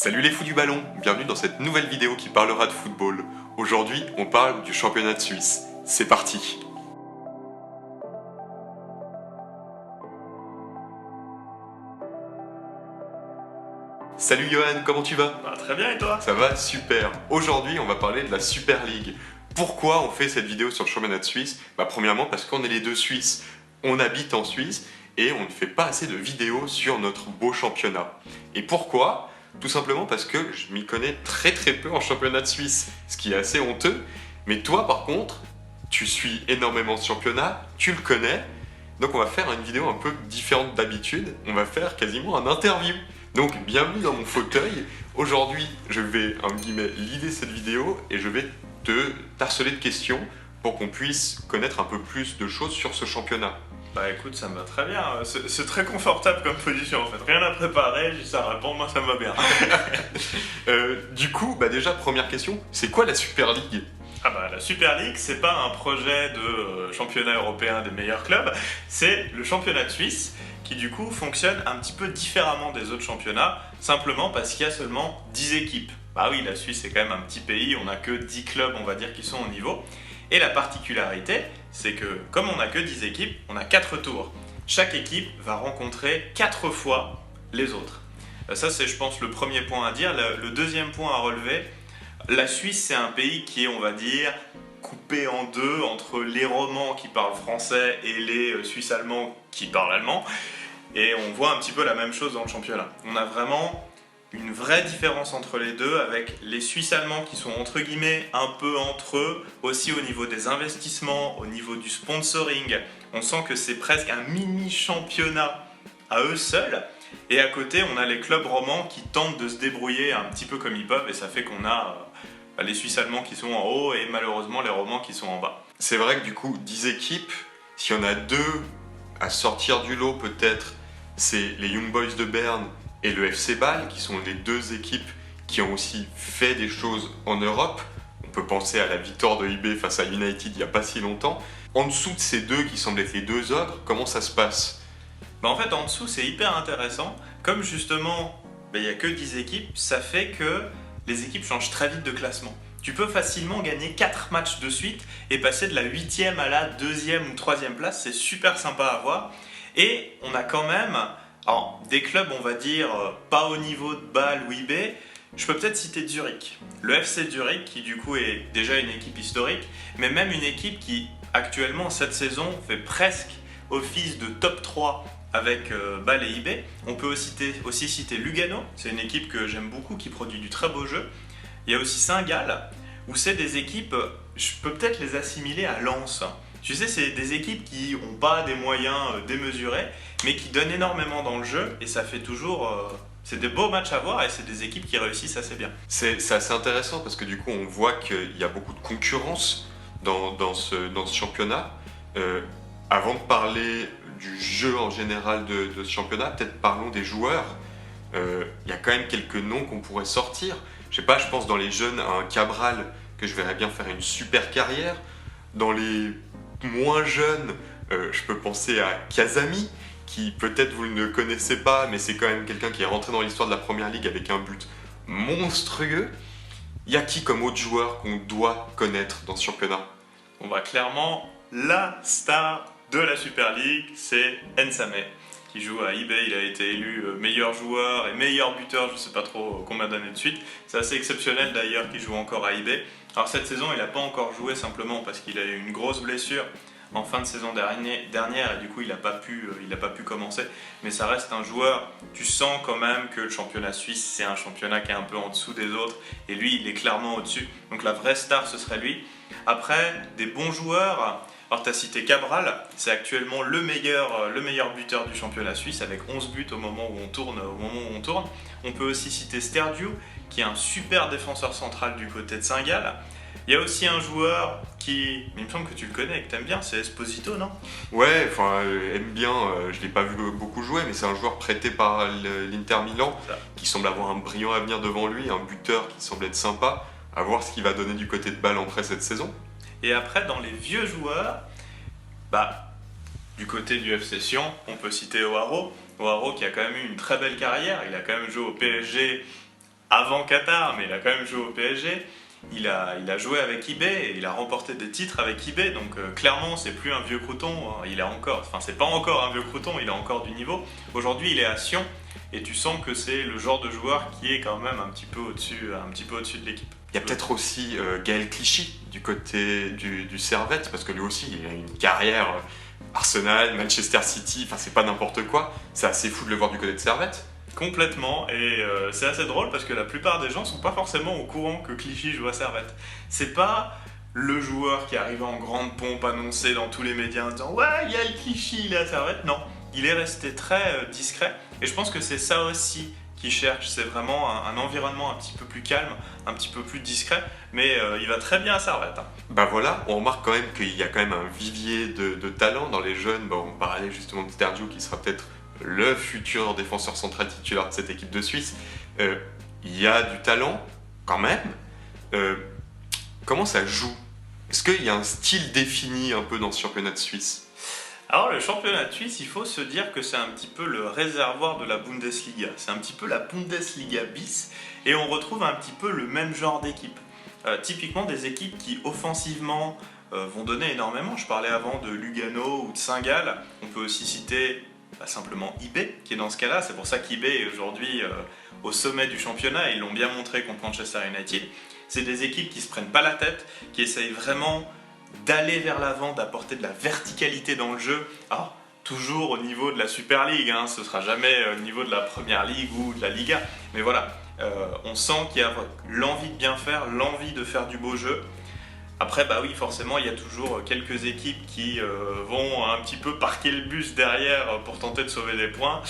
Salut les fous du ballon, bienvenue dans cette nouvelle vidéo qui parlera de football. Aujourd'hui, on parle du championnat de Suisse. C'est parti! Salut Johan, comment tu vas? Très bien et toi? Ça va super. Aujourd'hui, on va parler de la Super League. Pourquoi on fait cette vidéo sur le championnat de Suisse? Premièrement parce qu'on est les deux Suisses. On habite en Suisse et on ne fait pas assez de vidéos sur notre beau championnat. Et pourquoi? Tout simplement parce que je m'y connais très peu en championnat de Suisse, ce qui est assez honteux. Mais toi par contre, tu suis énormément ce championnat, tu le connais. Donc on va faire une vidéo un peu différente d'habitude. On va faire quasiment un interview. Donc bienvenue dans mon fauteuil. Aujourd'hui, je vais leader cette vidéo et je vais te harceler de questions pour qu'on puisse connaître un peu plus de choses sur ce championnat. Bah écoute, ça me va très bien, c'est très confortable comme position en fait, rien à préparer, juste à répondre, moi ça me va bien. Du coup, déjà première question, c'est quoi la Super League? La Super League, c'est pas un projet de championnat européen des meilleurs clubs, c'est le championnat de Suisse qui du coup fonctionne un petit peu différemment des autres championnats, simplement parce qu'il y a seulement 10 équipes. Bah oui, la Suisse c'est quand même un petit pays, on n'a que 10 clubs on va dire qui sont au niveau. Et la particularité, c'est que comme on n'a que 10 équipes, on a 4 tours. Chaque équipe va rencontrer 4 fois les autres. Ça c'est je pense le premier point à dire. Le deuxième point à relever, la Suisse c'est un pays qui est on va dire coupé en deux entre les Romands qui parlent français et les Suisses allemands qui parlent allemand. Et on voit un petit peu la même chose dans le championnat. On a vraiment une vraie différence entre les deux avec les Suisses allemands qui sont entre guillemets un peu entre eux, aussi au niveau des investissements, au niveau du sponsoring. On sent que c'est presque un mini championnat à eux seuls. Et à côté, on a les clubs romans qui tentent de se débrouiller un petit peu comme ils peuvent et ça fait qu'on a les Suisses allemands qui sont en haut et malheureusement les romans qui sont en bas. C'est vrai que du coup, 10 équipes, s'il y en a deux à sortir du lot peut-être, c'est les Young Boys de Berne et le FC Bâle, qui sont les deux équipes qui ont aussi fait des choses en Europe. On peut penser à la victoire de IB face à United il n'y a pas si longtemps. En dessous de ces deux qui semblent être les deux ogres, comment ça se passe? En fait, en dessous, c'est hyper intéressant. Comme justement, il n'y a que 10 équipes, ça fait que les équipes changent très vite de classement. Tu peux facilement gagner 4 matchs de suite et passer de la 8e à la 2e ou 3e place. C'est super sympa à voir. Et on a quand même... Alors, des clubs, on va dire, pas au niveau de Bâle ou IB, je peux peut-être citer Zurich. Le FC Zurich, qui du coup est déjà une équipe historique, mais même une équipe qui, actuellement, cette saison, fait presque office de top 3 avec Bâle et IB. On peut aussi citer Lugano, c'est une équipe que j'aime beaucoup, qui produit du très beau jeu. Il y a aussi Saint-Gall, où c'est des équipes, je peux peut-être les assimiler à Lens. Tu sais, c'est des équipes qui n'ont pas des moyens démesurés, mais qui donnent énormément dans le jeu, et ça fait toujours... c'est des beaux matchs à voir, et c'est des équipes qui réussissent assez bien. C'est assez intéressant, parce que du coup, on voit qu'il y a beaucoup de concurrence dans ce championnat. Avant de parler du jeu en général de ce championnat, peut-être parlons des joueurs. Il y a quand même quelques noms qu'on pourrait sortir. Je sais pas, je pense dans les jeunes à un Cabral, que je verrais bien faire une super carrière. Dans les moins jeune, je peux penser à Kazami, qui peut-être vous ne le connaissez pas, mais c'est quand même quelqu'un qui est rentré dans l'histoire de la Première Ligue avec un but monstrueux. Y a qui comme autre joueur qu'on doit connaître dans ce championnat? Clairement, la star de la Super League, c'est Nsame, qui joue à IB. Il a été élu meilleur joueur et meilleur buteur, je ne sais pas trop combien d'années de suite. C'est assez exceptionnel d'ailleurs qu'il joue encore à IB. Alors cette saison, il n'a pas encore joué simplement parce qu'il a eu une grosse blessure en fin de saison dernière et du coup il n'a pas pu commencer. Mais ça reste un joueur, tu sens quand même que le championnat suisse, c'est un championnat qui est un peu en dessous des autres et lui, il est clairement au-dessus. Donc la vraie star, ce serait lui. Après, des bons joueurs... Alors tu as cité Cabral, c'est actuellement le meilleur buteur du championnat suisse avec 11 buts au moment où on tourne. On peut aussi citer Sterdiou, qui est un super défenseur central du côté de Saint-Gall. Il y a aussi un joueur qui, il me semble que tu le connais et que tu aimes bien, c'est Esposito, non? Ouais, aime bien, je ne l'ai pas vu beaucoup jouer, mais c'est un joueur prêté par l'Inter Milan, qui semble avoir un brillant avenir devant lui, un buteur qui semble être sympa, à voir ce qu'il va donner du côté de Bâle après cette saison. Et après, dans les vieux joueurs, du côté du FC Sion, on peut citer O'Haro. O'Haro qui a quand même eu une très belle carrière, il a quand même joué au PSG avant Qatar, mais il a quand même joué au PSG. Il a joué avec IB et il a remporté des titres avec IB, donc clairement c'est plus un vieux crouton, c'est pas encore un vieux crouton, il a encore du niveau. Aujourd'hui il est à Sion et tu sens que c'est le genre de joueur qui est quand même un petit peu au-dessus de l'équipe. Il y a peut-être aussi Gaël Clichy du côté du Servette, parce que lui aussi il a une carrière Arsenal, Manchester City, enfin c'est pas n'importe quoi, c'est assez fou de le voir du côté de Servette. Complètement, et c'est assez drôle parce que la plupart des gens sont pas forcément au courant que Clichy joue à Servette. C'est pas le joueur qui arrive en grande pompe annoncé dans tous les médias en disant « Ouais, il y a le Clichy, il est à Servette ». Non, il est resté très discret, et je pense que c'est ça aussi qu'il cherche, c'est vraiment un environnement un petit peu plus calme, un petit peu plus discret, mais il va très bien à Servette. Hein. Bah voilà, on remarque quand même qu'il y a quand même un vivier de talent dans les jeunes. Bon, on parlait justement de Stergiou qui sera peut-être le futur défenseur central titulaire de cette équipe de Suisse. Il y a du talent quand même. Comment ça joue? Est-ce qu'il y a un style défini un peu dans ce championnat de Suisse? Alors le championnat de Suisse, il faut se dire que c'est un petit peu le réservoir de la Bundesliga. C'est un petit peu la Bundesliga bis et on retrouve un petit peu le même genre d'équipe. Typiquement des équipes qui offensivement vont donner énormément. Je parlais avant de Lugano ou de Saint-Gall. On peut aussi citer simplement IB qui est dans ce cas-là. C'est pour ça qu'IB est aujourd'hui au sommet du championnat. Ils l'ont bien montré contre Manchester United. C'est des équipes qui se prennent pas la tête, qui essayent vraiment d'aller vers l'avant, d'apporter de la verticalité dans le jeu. Alors, toujours au niveau de la Super League, hein, ce sera jamais au niveau de la Première Ligue ou de la Liga. Mais voilà, on sent qu'il y a l'envie de bien faire, l'envie de faire du beau jeu. Après, bah oui, forcément, il y a toujours quelques équipes qui vont un petit peu parquer le bus derrière pour tenter de sauver des points.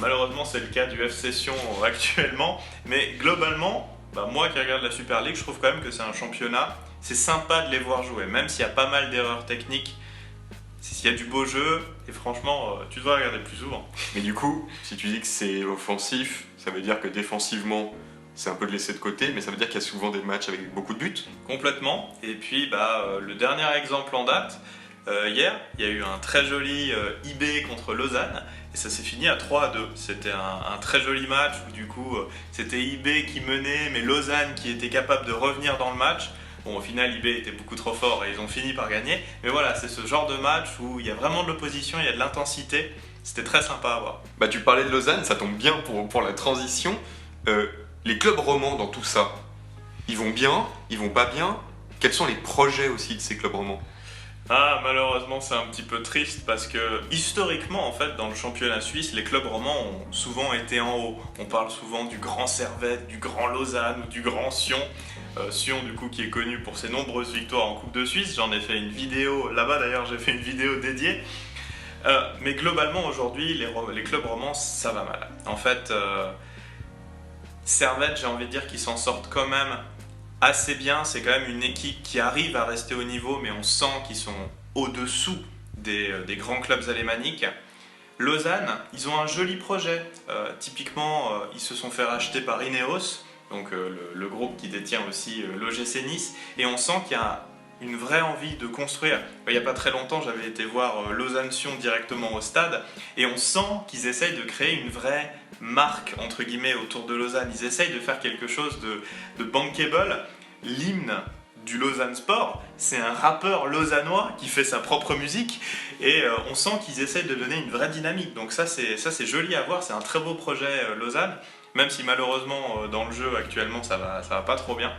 Malheureusement, c'est le cas du FC Sion actuellement. Mais globalement, moi qui regarde la Super League, je trouve quand même que c'est un championnat. C'est sympa de les voir jouer, même s'il y a pas mal d'erreurs techniques. S'il y a du beau jeu, et franchement, tu dois regarder plus souvent. Mais du coup, si tu dis que c'est offensif, ça veut dire que défensivement, c'est un peu de laisser de côté, mais ça veut dire qu'il y a souvent des matchs avec beaucoup de buts. Complètement. Et puis, le dernier exemple en date, hier, il y a eu un très joli IB contre Lausanne, et ça s'est fini à 3-2. C'était un très joli match où du coup, c'était IB qui menait, mais Lausanne qui était capable de revenir dans le match. Bon, au final, IB était beaucoup trop fort et ils ont fini par gagner. Mais voilà, c'est ce genre de match où il y a vraiment de l'opposition, il y a de l'intensité. C'était très sympa à voir. Bah, tu parlais de Lausanne, ça tombe bien pour la transition. Les clubs romans dans tout ça, ils vont bien, ils vont pas bien? Quels sont les projets aussi de ces clubs romans? Ah, malheureusement, c'est un petit peu triste parce que historiquement, en fait, dans le championnat suisse, les clubs romans ont souvent été en haut. On parle souvent du Grand Servette, du Grand Lausanne ou du Grand Sion. Sion, du coup, qui est connu pour ses nombreuses victoires en Coupe de Suisse. J'en ai fait une vidéo là-bas, d'ailleurs, j'ai fait une vidéo dédiée. Mais globalement, aujourd'hui, les clubs romans, ça va mal. En fait, Servette, j'ai envie de dire qu'ils s'en sortent quand même assez bien. C'est quand même une équipe qui arrive à rester au niveau, mais on sent qu'ils sont au-dessous des grands clubs alémaniques. Lausanne, ils ont un joli projet. Typiquement, ils se sont fait racheter par Ineos, donc le groupe qui détient aussi l'OGC Nice, et on sent qu'il y a une vraie envie de construire. Il n'y a pas très longtemps, j'avais été voir Lausanne-Sion directement au stade, et on sent qu'ils essayent de créer une vraie marque, entre guillemets, autour de Lausanne. Ils essayent de faire quelque chose de bankable. L'hymne du Lausanne Sport, c'est un rappeur lausannois qui fait sa propre musique, et on sent qu'ils essayent de donner une vraie dynamique. Donc ça c'est joli à voir, c'est un très beau projet Lausanne, même si malheureusement dans le jeu actuellement ça va pas trop bien.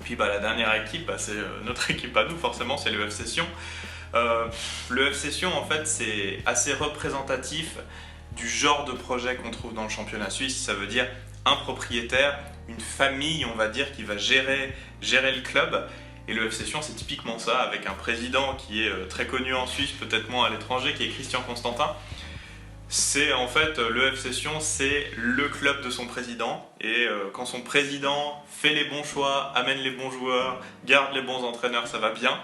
Puis la dernière équipe, c'est notre équipe à nous, forcément, c'est le FC Sion. Le FC Sion, en fait, c'est assez représentatif du genre de projet qu'on trouve dans le championnat suisse. Ça veut dire un propriétaire, une famille, on va dire, qui va gérer le club. Et le FC Sion, c'est typiquement ça, avec un président qui est très connu en Suisse, peut-être moins à l'étranger, qui est Christian Constantin. C'est en fait, le FC Sion, c'est le club de son président, et quand son président fait les bons choix, amène les bons joueurs, garde les bons entraîneurs, ça va bien,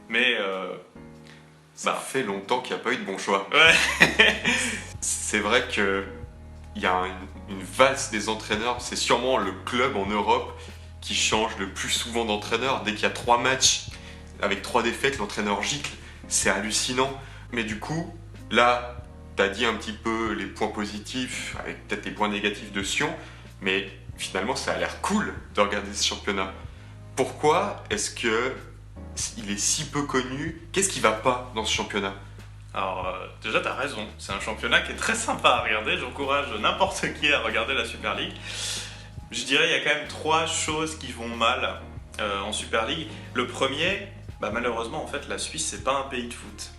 mais ça fait longtemps qu'il n'y a pas eu de bons choix. Ouais. C'est vrai qu'il y a une valse des entraîneurs, c'est sûrement le club en Europe qui change le plus souvent d'entraîneur. Dès qu'il y a 3 matchs avec 3 défaites, l'entraîneur gicle, c'est hallucinant. Mais du coup, là, tu as dit un petit peu les points positifs, avec peut-être les points négatifs de Sion, mais finalement ça a l'air cool de regarder ce championnat. Pourquoi est-ce que il est si peu connu? Qu'est-ce qui va pas dans ce championnat? Alors, déjà, t'as raison, c'est un championnat qui est très sympa à regarder. J'encourage n'importe qui à regarder la Super League. Je dirais il y a quand même 3 choses qui vont mal en Super League. Le premier, malheureusement, en fait, la Suisse, c'est pas un pays de foot.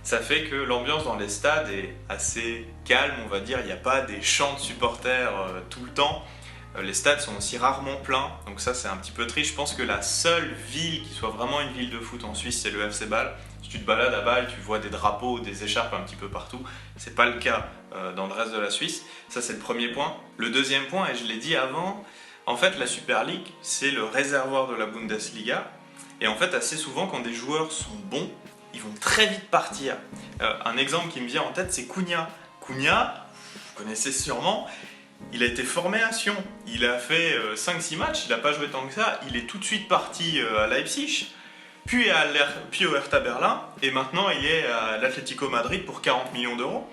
Ça fait que l'ambiance dans les stades est assez calme, on va dire. Il n'y a pas des chants de supporters tout le temps. Les stades sont aussi rarement pleins, donc ça c'est un petit peu triste. Je pense que la seule ville qui soit vraiment une ville de foot en Suisse, c'est le FC Bâle. Si tu te balades à Bâle, tu vois des drapeaux, des écharpes un petit peu partout. C'est pas le cas dans le reste de la Suisse. Ça c'est le premier point. Le deuxième point, et je l'ai dit avant, en fait la Super League, c'est le réservoir de la Bundesliga. Et en fait assez souvent quand des joueurs sont bons, ils vont très vite partir. Un exemple qui me vient en tête, c'est Cunha. Cunha, vous connaissez sûrement, il a été formé à Sion. Il a fait 5-6 matchs, il n'a pas joué tant que ça. Il est tout de suite parti à Leipzig, puis au Hertha Berlin, et maintenant il est à l'Atlético Madrid pour 40 millions d'euros.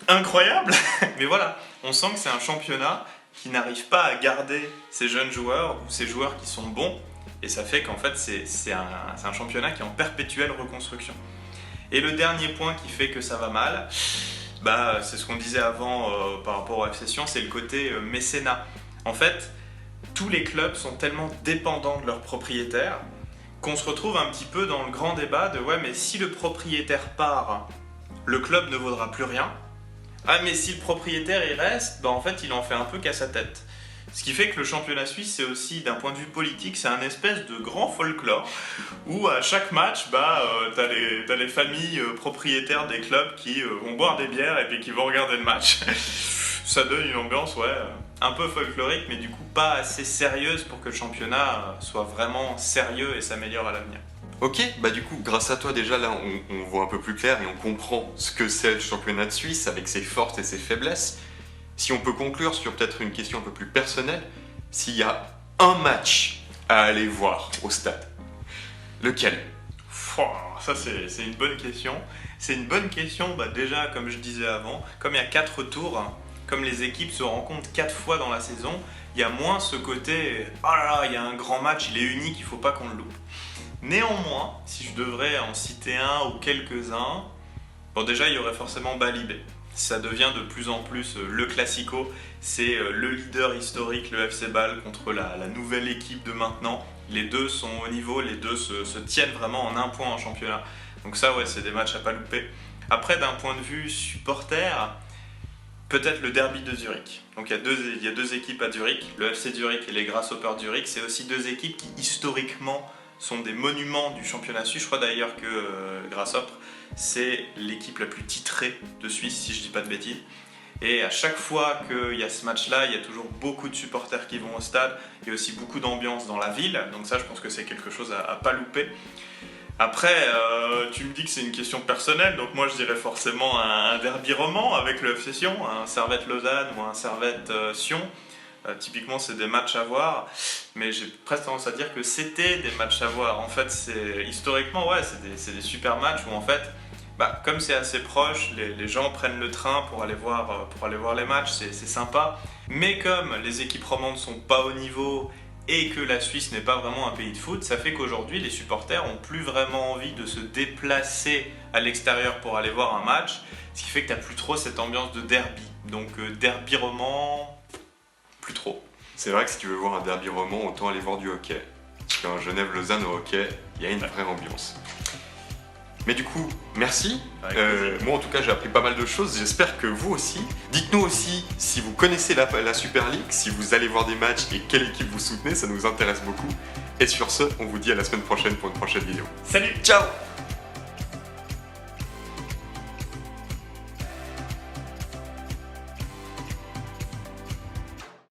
Incroyable. Mais voilà, on sent que c'est un championnat qui n'arrive pas à garder ses jeunes joueurs ou ses joueurs qui sont bons. Et ça fait qu'en fait, c'est un championnat qui est en perpétuelle reconstruction. Et le dernier point qui fait que ça va mal, c'est ce qu'on disait avant par rapport au FC Sion, c'est le côté mécénat. En fait, tous les clubs sont tellement dépendants de leurs propriétaires qu'on se retrouve un petit peu dans le grand débat de « ouais, mais si le propriétaire part, le club ne vaudra plus rien. Ah, mais si le propriétaire il reste, en fait, il en fait un peu qu'à sa tête. » Ce qui fait que le championnat suisse, c'est aussi, d'un point de vue politique, c'est un espèce de grand folklore où à chaque match, t'as les familles propriétaires des clubs qui vont boire des bières et puis qui vont regarder le match. Ça donne une ambiance, un peu folklorique, mais du coup pas assez sérieuse pour que le championnat soit vraiment sérieux et s'améliore à l'avenir. Ok, du coup, grâce à toi déjà là, on voit un peu plus clair et on comprend ce que c'est le championnat de Suisse avec ses forces et ses faiblesses. Si on peut conclure sur peut-être une question un peu plus personnelle, s'il y a un match à aller voir au stade, lequel? Ça c'est une bonne question. C'est une bonne question, déjà comme je disais avant, comme il y a 4 tours, comme les équipes se rencontrent 4 fois dans la saison, il y a moins ce côté « oh là là, il y a un grand match, il est unique, il ne faut pas qu'on le loupe ». Néanmoins, si je devrais en citer un ou quelques-uns, déjà il y aurait forcément Bali-B. Ça devient de plus en plus le classico, c'est le leader historique, le FC Bâle, contre la nouvelle équipe de maintenant. Les deux sont au niveau, les deux se tiennent vraiment en un point en championnat. Donc ça, c'est des matchs à pas louper. Après, d'un point de vue supporter, peut-être le derby de Zurich. Donc il y a deux équipes à Zurich, le FC Zurich et les Grasshoppers Zurich. C'est aussi 2 équipes qui historiquement sont des monuments du championnat suisse. Je crois d'ailleurs que Grasshopper, c'est l'équipe la plus titrée de Suisse, si je dis pas de bêtises. Et à chaque fois qu'il y a ce match-là, il y a toujours beaucoup de supporters qui vont au stade. Il y a aussi beaucoup d'ambiance dans la ville. Donc ça, je pense que c'est quelque chose à pas louper. Après, tu me dis que c'est une question personnelle. Donc moi, je dirais forcément un derby roman avec le FC Sion, un Servette Lausanne ou un Servette Sion. Typiquement, c'est des matchs à voir, mais j'ai presque tendance à dire que c'était des matchs à voir. En fait, historiquement, c'est des super matchs où en fait, comme c'est assez proche, les gens prennent le train pour aller voir les matchs, c'est sympa. Mais comme les équipes romandes sont pas au niveau et que la Suisse n'est pas vraiment un pays de foot, ça fait qu'aujourd'hui, les supporters ont plus vraiment envie de se déplacer à l'extérieur pour aller voir un match, ce qui fait que t'as plus trop cette ambiance de derby. Donc derby roman, plus trop. C'est vrai que si tu veux voir un derby roman, autant aller voir du hockey. Parce qu'en Genève-Lausanne au hockey, il y a une vraie ambiance. Mais du coup, merci. Moi en tout cas, j'ai appris pas mal de choses. J'espère que vous aussi. Dites-nous aussi si vous connaissez la Super League, si vous allez voir des matchs et quelle équipe vous soutenez, ça nous intéresse beaucoup. Et sur ce, on vous dit à la semaine prochaine pour une prochaine vidéo. Salut, ciao.